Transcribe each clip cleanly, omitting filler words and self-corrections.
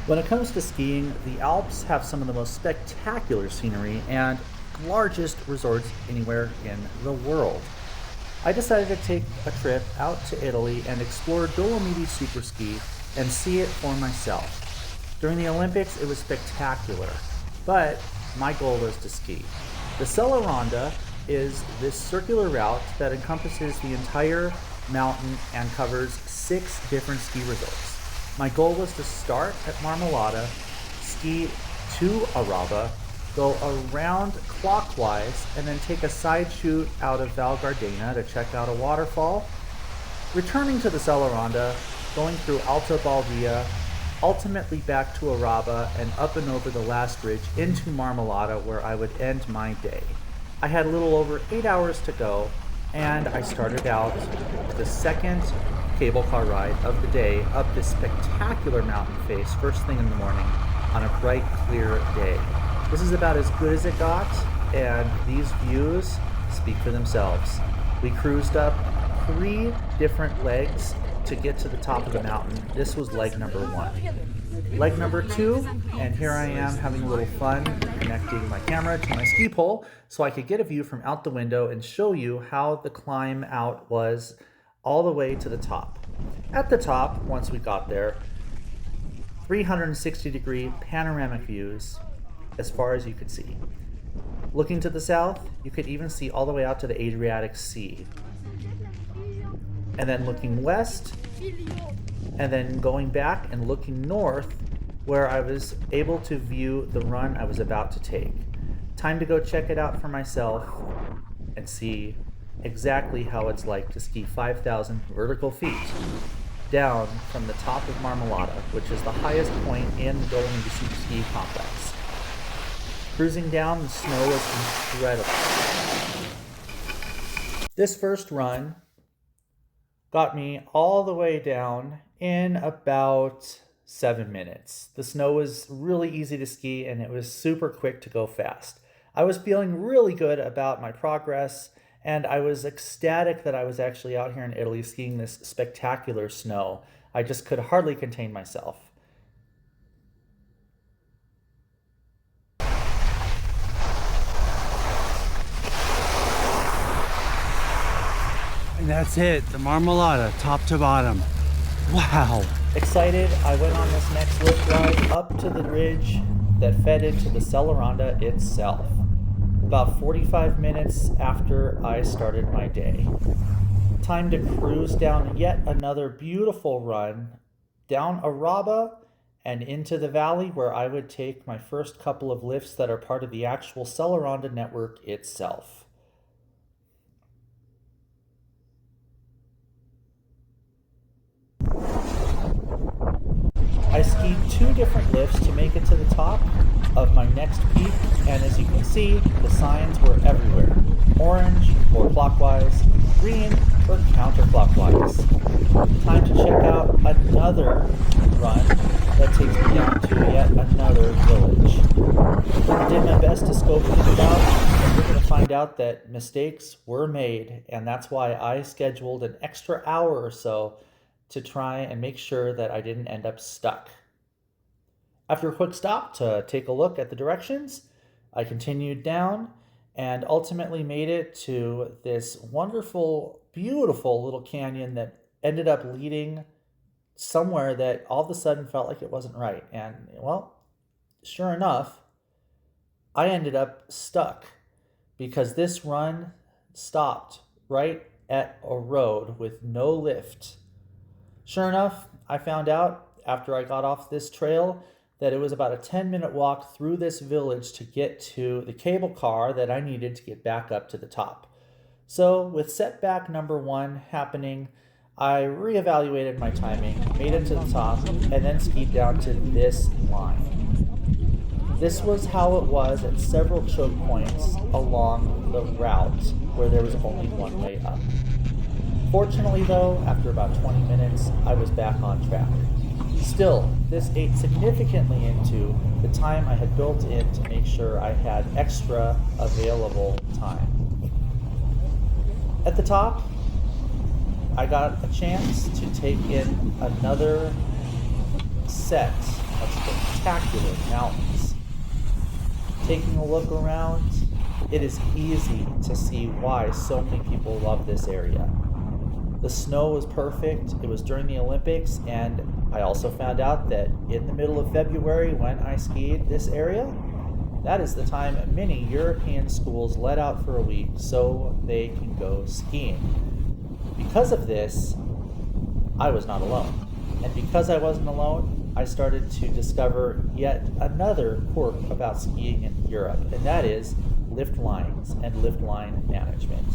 When it comes to skiing, the Alps have some of the most spectacular scenery and largest resorts anywhere in the world. I decided to take a trip out to Italy and explore Dolomiti Superski and see it for myself. During the Olympics, it was spectacular, but my goal was to ski. The Sellaronda is this circular route that encompasses the entire mountain and covers 6 different ski resorts. My goal was to start at Marmolada, ski to Araba, go around clockwise, and then take a side chute out of Val Gardena to check out a waterfall, returning to the Sellaronda, going through Alta Baldia, ultimately back to Araba and up and over the last ridge into Marmolada, where I would end my day. I had a little over 8 hours to go, and I started out the second cable car ride of the day up this spectacular mountain face first thing in the morning on a bright, clear day. This is about as good as it got, and these views speak for themselves. We cruised up 3 different legs to get to the top of the mountain. This was leg number 1. Leg number 2, and here I am having a little fun connecting my camera to my ski pole so I could get a view from out the window and show you how the climb out was all the way to the top. At the top, once we got there, 360-degree panoramic views as far as you could see. Looking to the south, you could even see all the way out to the Adriatic Sea. And then looking west, and then going back and looking north, where I was able to view the run I was about to take. Time to go check it out for myself and see exactly how it's like to ski 5,000 vertical feet down from the top of Marmolada, which is the highest point in the Dolomiti Ski Complex. Cruising down, the snow was incredible. This first run got me all the way down in about 7 minutes. The snow was really easy to ski and it was super quick to go fast. I was feeling really good about my progress, and I was ecstatic that I was actually out here in Italy skiing this spectacular snow. I just could hardly contain myself. And that's it, the Marmolada, top to bottom. Wow. Excited, I went on this next lift ride up to the ridge that fed into the Sellaronda itself. About 45 minutes after I started my day. Time to cruise down yet another beautiful run down Araba and into the valley, where I would take my first couple of lifts that are part of the actual Sellaronda network itself. I skied 2 different lifts to make it to the top of my next peak, and as you can see, the signs were everywhere. Orange for clockwise, green for counterclockwise. Time to check out another run that takes me down to yet another village. I did my best to scope things out, and we're going to find out that mistakes were made, and that's why I scheduled an extra hour or so to try and make sure that I didn't end up stuck. After a quick stop to take a look at the directions, I continued down and ultimately made it to this wonderful, beautiful little canyon that ended up leading somewhere that all of a sudden felt like it wasn't right. And, well, sure enough, I ended up stuck because this run stopped right at a road with no lift. Sure enough, I found out after I got off this trail that it was about a 10-minute walk through this village to get to the cable car that I needed to get back up to the top. So with setback number 1 happening, I reevaluated my timing, made it to the top, and then skied down to this line. This was how it was at several choke points along the route where there was only one way up. Fortunately though, after about 20 minutes, I was back on track. Still, this ate significantly into the time I had built in to make sure I had extra available time. At the top, I got a chance to take in another set of spectacular mountains. Taking a look around, it is easy to see why so many people love this area. The snow was perfect. It was during the Olympics, and I also found out that in the middle of February when I skied this area, that is the time many European schools let out for a week so they can go skiing. Because of this, I was not alone. And because I wasn't alone, I started to discover yet another quirk about skiing in Europe, and that is lift lines and lift line management.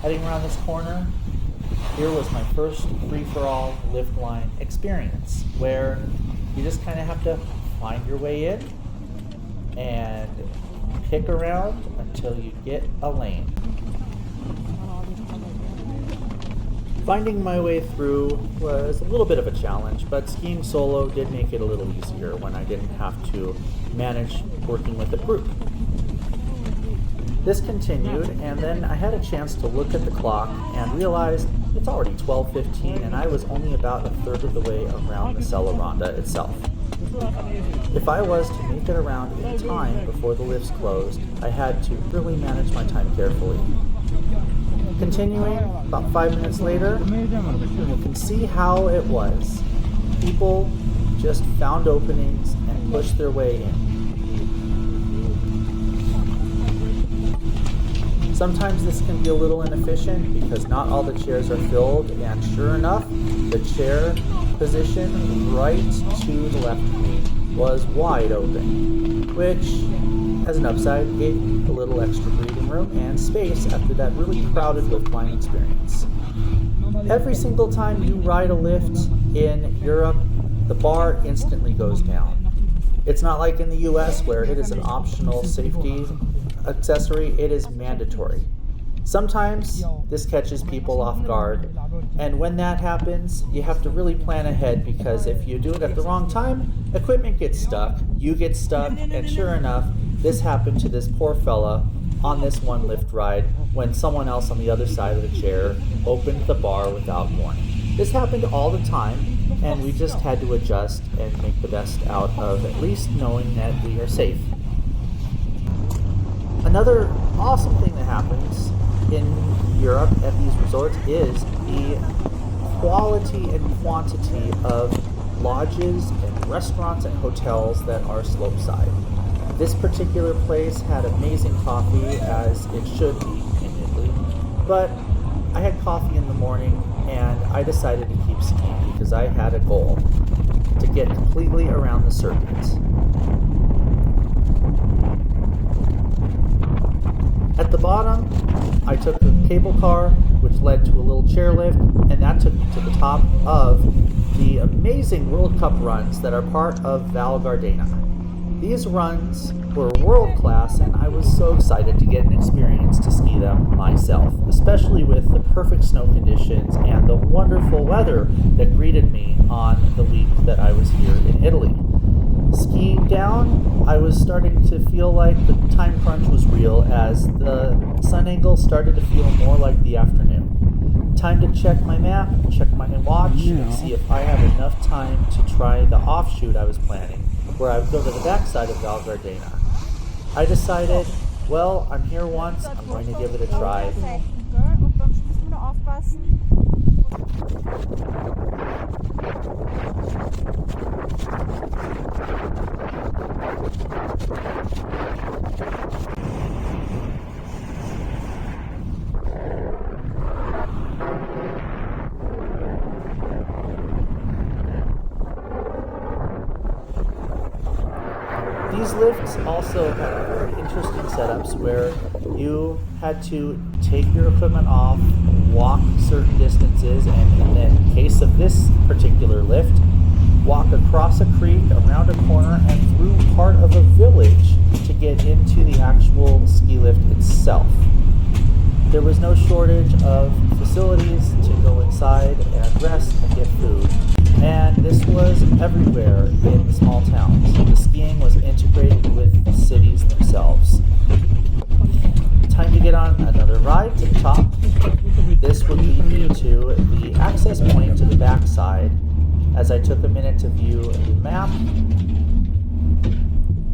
Heading around this corner, here was my first free-for-all lift line experience, where you just kind of have to find your way in and pick around until you get a lane. Finding my way through was a little bit of a challenge, but skiing solo did make it a little easier when I didn't have to manage working with a group. This continued, and then I had a chance to look at the clock and realized it's already 12:15 and I was only about a third of the way around the Sellaronda itself. If I was to make it around in time before the lifts closed, I had to really manage my time carefully. Continuing, about 5 minutes later, you can see how it was. People just found openings and pushed their way in. Sometimes this can be a little inefficient because not all the chairs are filled, and sure enough, the chair position right to the left of me was wide open, which, as an upside, gave a little extra breathing room and space after that really crowded lift line experience. Every single time you ride a lift in Europe, the bar instantly goes down. It's not like in the US where it is an optional safety accessory, it is mandatory. Sometimes this catches people off guard, and when that happens, you have to really plan ahead, because if you do it at the wrong time, equipment gets stuck, you get stuck, and sure enough, this happened to this poor fella on this one lift ride when someone else on the other side of the chair opened the bar without warning. This happened all the time, and we just had to adjust and make the best out of at least knowing that we are safe. Another awesome thing that happens in Europe at these resorts is the quality and quantity of lodges and restaurants and hotels that are slopeside. This particular place had amazing coffee, as it should be in Italy, but I had coffee in the morning and I decided to keep skiing because I had a goal to get completely around the circuit. At the bottom, I took a cable car, which led to a little chairlift, and that took me to the top of the amazing World Cup runs that are part of Val Gardena. These runs were world class, and I was so excited to get an experience to ski them myself, especially with the perfect snow conditions and the wonderful weather that greeted me on the week that I was here in Italy. Skiing down, I was starting to feel like the time crunch was real as the sun angle started to feel more like the afternoon. Time to check my map, check my watch, and see if I have enough time to try the offshoot I was planning, where I would go to the backside of Val Gardena. I decided, well, I'm here once, I'm going to give it a try. These lifts also had very interesting setups where you had to take your equipment off, walk certain distances, and in the case of this particular lift, walk across a creek, around a corner, and through part of a village to get into the actual ski lift itself. There was no shortage of facilities to go inside and rest and get food. And this was everywhere in the small towns. The skiing was integrated with the cities themselves. Time to get on another ride to the top. This would lead me to the access point to the backside, As I took a minute to view the map,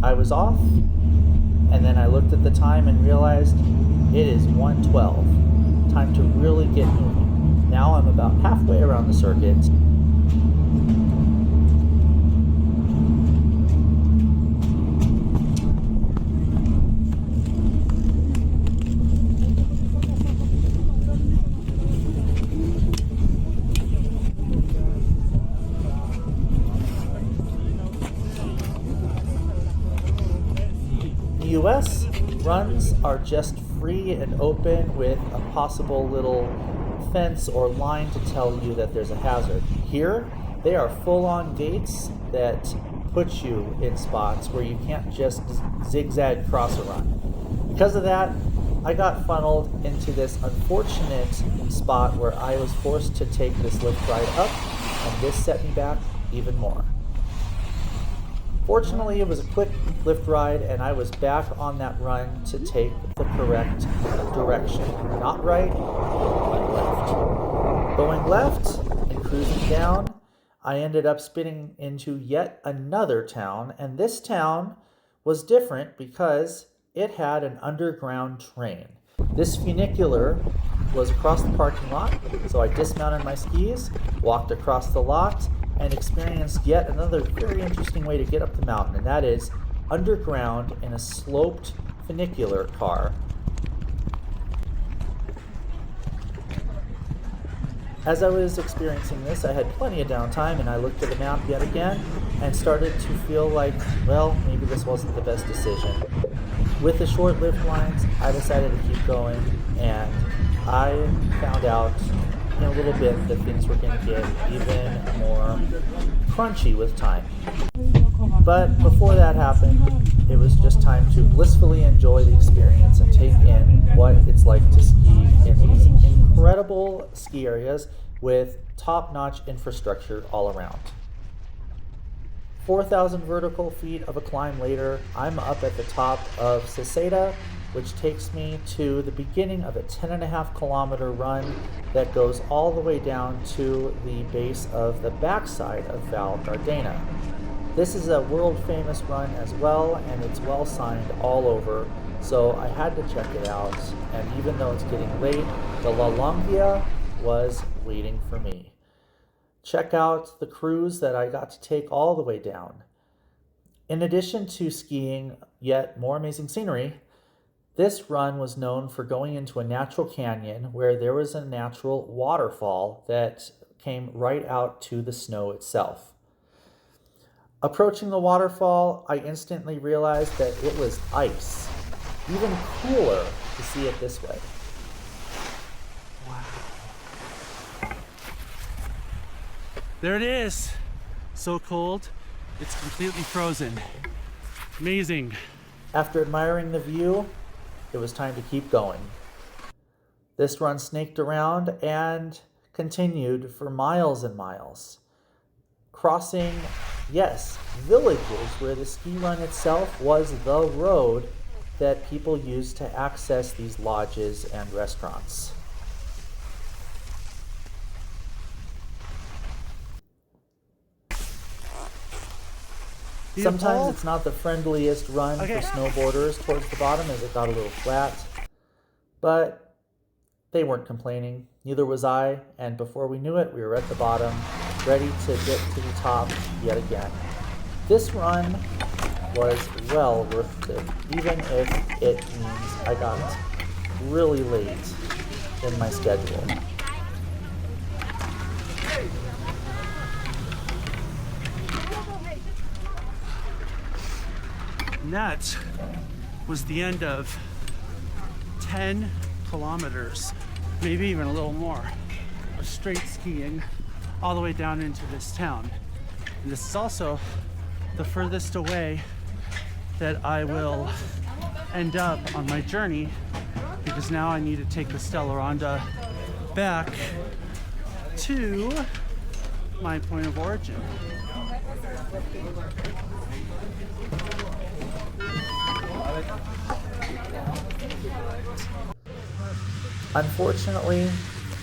I was off, and then I looked at the time and realized it is 1:12. Time to really get moving. Now I'm about halfway around the circuit. The US runs are just free and open with a possible little fence or line to tell you that there's a hazard. Here, they are full-on gates that put you in spots where you can't just zigzag cross a run. Because of that, I got funneled into this unfortunate spot where I was forced to take this lift ride up, and this set me back even more. Fortunately, it was a quick lift ride, and I was back on that run to take the correct direction. Not right, but left. Going left and cruising down, I ended up spinning into yet another town, and this town was different because it had an underground train. This funicular was across the parking lot, so I dismounted my skis, walked across the lot, and experienced yet another very interesting way to get up the mountain, and that is underground in a sloped funicular car. As I was experiencing this, I had plenty of downtime, and I looked at the map yet again and started to feel like, well, maybe this wasn't the best decision. With the short lift lines, I decided to keep going, and I found out in a little bit that things were going to get even more crunchy with time. But before that happened, it was just time to blissfully enjoy the experience and take in what it's like to ski in these incredible ski areas with top-notch infrastructure all around. 4,000 vertical feet of a climb later, I'm up at the top of Sellaronda, which takes me to the beginning of a 10.5 kilometer run that goes all the way down to the base of the backside of Val Gardena. This is a world famous run as well, and it's well signed all over, so I had to check it out, and even though it's getting late, the La Longia was waiting for me. Check out the cruise that I got to take all the way down. In addition to skiing yet more amazing scenery, this run was known for going into a natural canyon where there was a natural waterfall that came right out to the snow itself. Approaching the waterfall, I instantly realized that it was ice. Even cooler to see it this way. Wow. There it is. So cold, it's completely frozen. Amazing. After admiring the view, it was time to keep going. This run snaked around and continued for miles and miles, crossing, yes, villages where the ski run itself was the road that people used to access these lodges and restaurants. Beautiful. Sometimes it's not the friendliest run for snowboarders towards the bottom as it got a little flat, but they weren't complaining, neither was I, and before we knew it, we were at the bottom, ready to get to the top yet again. This run was well worth it, even if it means I got really late in my schedule. And that was the end of 10 kilometers, maybe even a little more, of straight skiing all the way down into this town. And this is also the furthest away that I will end up on my journey, because now I need to take the Sellaronda back to my point of origin. Unfortunately,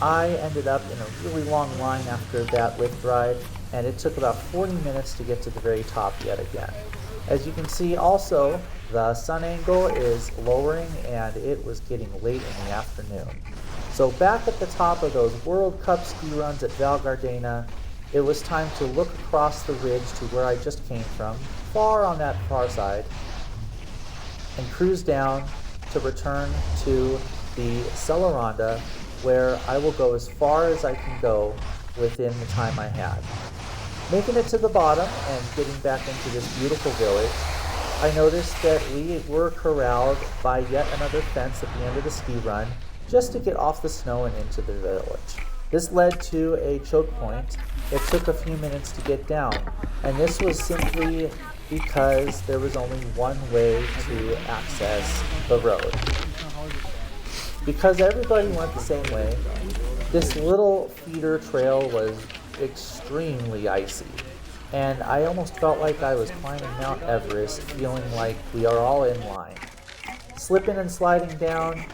I ended up in a really long line after that lift ride, and it took about 40 minutes to get to the very top yet again. As you can see also, the sun angle is lowering and it was getting late in the afternoon. So back at the top of those World Cup ski runs at Val Gardena, it was time to look across the ridge to where I just came from, far on that far side, and cruise down to return to the Sellaronda, where I will go as far as I can go within the time I had. Making it to the bottom and getting back into this beautiful village, I noticed that we were corralled by yet another fence at the end of the ski run just to get off the snow and into the village. This led to a choke point. It took a few minutes to get down, and this was simply because there was only one way to access the road. Because everybody went the same way, this little feeder trail was extremely icy, and I almost felt like I was climbing Mount Everest, feeling like we are all in line. Slipping and sliding down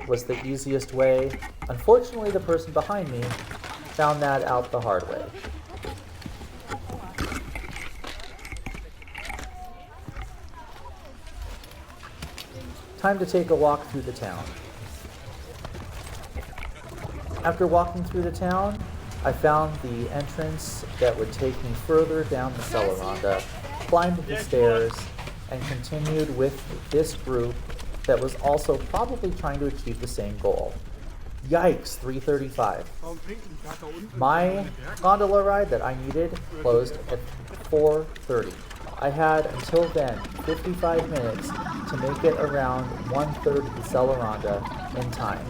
was the easiest way. Unfortunately, the person behind me found that out the hard way. Time to take a walk through the town. After walking through the town, I found the entrance that would take me further down the Sellaronda, climbed the stairs, and continued with this group that was also probably trying to achieve the same goal. Yikes, 3:35. My gondola ride that I needed closed at 4:30. I had until then 55 minutes to make it around 1/3 of the Sellaronda in time.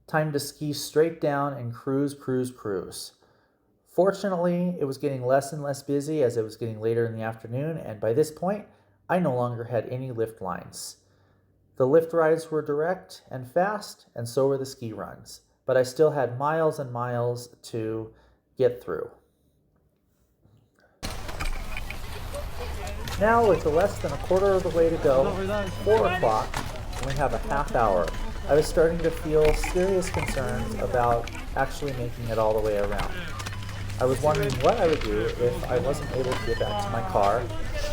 Time to ski straight down and cruise. Fortunately, it was getting less and less busy as it was getting later in the afternoon, and by this point, I no longer had any lift lines. The lift rides were direct and fast, and so were the ski runs, but I still had miles and miles to get through. Now, with less than a quarter of the way to go, 4 o'clock, and we have a half hour, I was starting to feel serious concerns about actually making it all the way around. I was wondering what I would do if I wasn't able to get back to my car,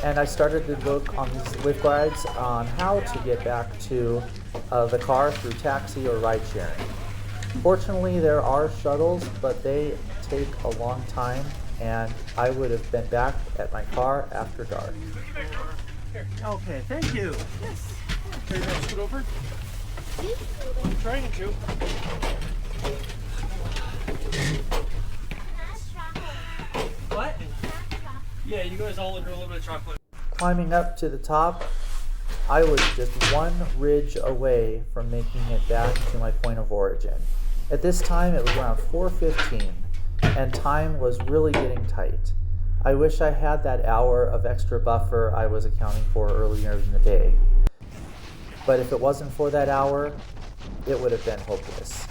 and I started to look on these lift rides on how to get back to the car through taxi or ride sharing. Fortunately, there are shuttles, but they take a long time, and I would have been back at my car after dark. Okay, thank you. Yes. Are you going to scoot over? I'm trying to. What? Yeah, you guys all order a little bit of chocolate. Climbing up to the top, I was just one ridge away from making it back to my point of origin. At this time, it was around 4:15, and time was really getting tight. I wish I had that hour of extra buffer I was accounting for earlier in the day. But if it wasn't for that hour, it would have been hopeless.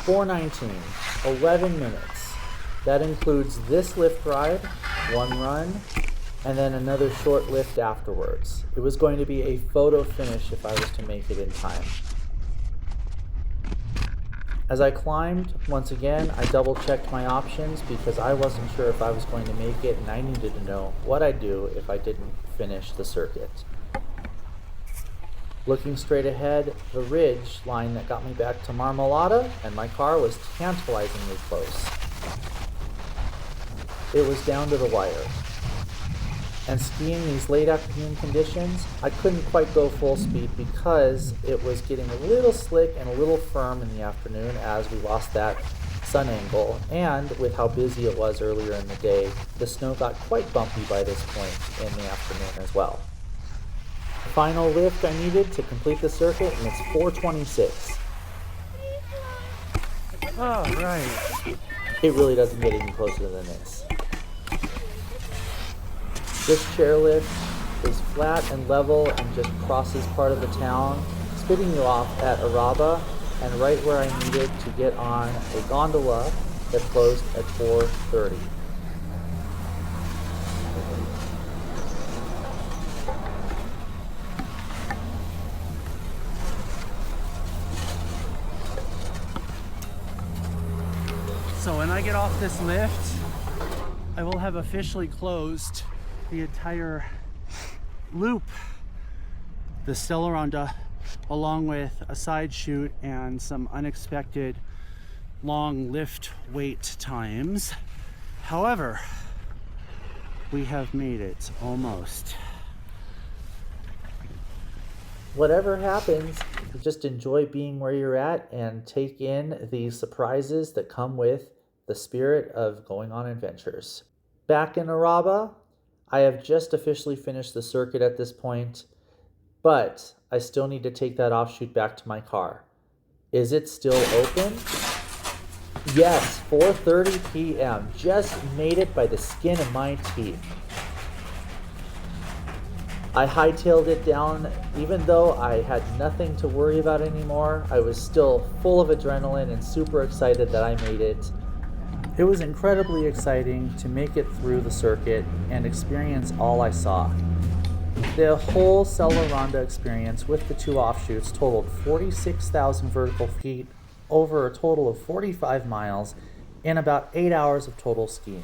$4.19, 11 minutes. That includes this lift ride, one run, and then another short lift afterwards. It was going to be a photo finish if I was to make it in time. As I climbed, once again, I double checked my options because I wasn't sure if I was going to make it, and I needed to know what I'd do if I didn't finish the circuit. Looking straight ahead, the ridge line that got me back to Marmolada and my car was tantalizingly close. It was down to the wire. And skiing these late afternoon conditions, I couldn't quite go full speed because it was getting a little slick and a little firm in the afternoon as we lost that sun angle, and with how busy it was earlier in the day, the snow got quite bumpy by this point in the afternoon as well. The final lift I needed to complete the circuit, and it's 4:26. Oh, right. It really doesn't get any closer than this. This chairlift is flat and level and just crosses part of the town, spitting you off at Araba, and right where I needed to get on a gondola that closed at 4:30. So when I get off this lift, I will have officially closed the entire loop, the Sellaronda, along with a side chute and some unexpected long lift wait times. However, we have made it almost. Whatever happens, just enjoy being where you're at and take in the surprises that come with the spirit of going on adventures. Back in Araba, I have just officially finished the circuit at this point, but I still need to take that offshoot back to my car. Is it still open? Yes, 4:30 p.m. Just made it by the skin of my teeth. I hightailed it down. Even though I had nothing to worry about anymore, I was still full of adrenaline and super excited that I made it. It was incredibly exciting to make it through the circuit and experience all I saw. The whole Sellaronda experience with the two offshoots totaled 46,000 vertical feet over a total of 45 miles in about 8 hours of total skiing.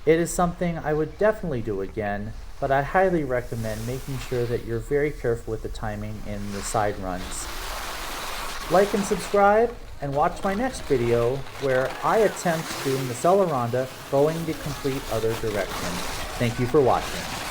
It is something I would definitely do again, but I highly recommend making sure that you're very careful with the timing in the side runs. Like and subscribe, and watch my next video where I attempt doing the Sellaronda going the complete other direction. Thank you for watching.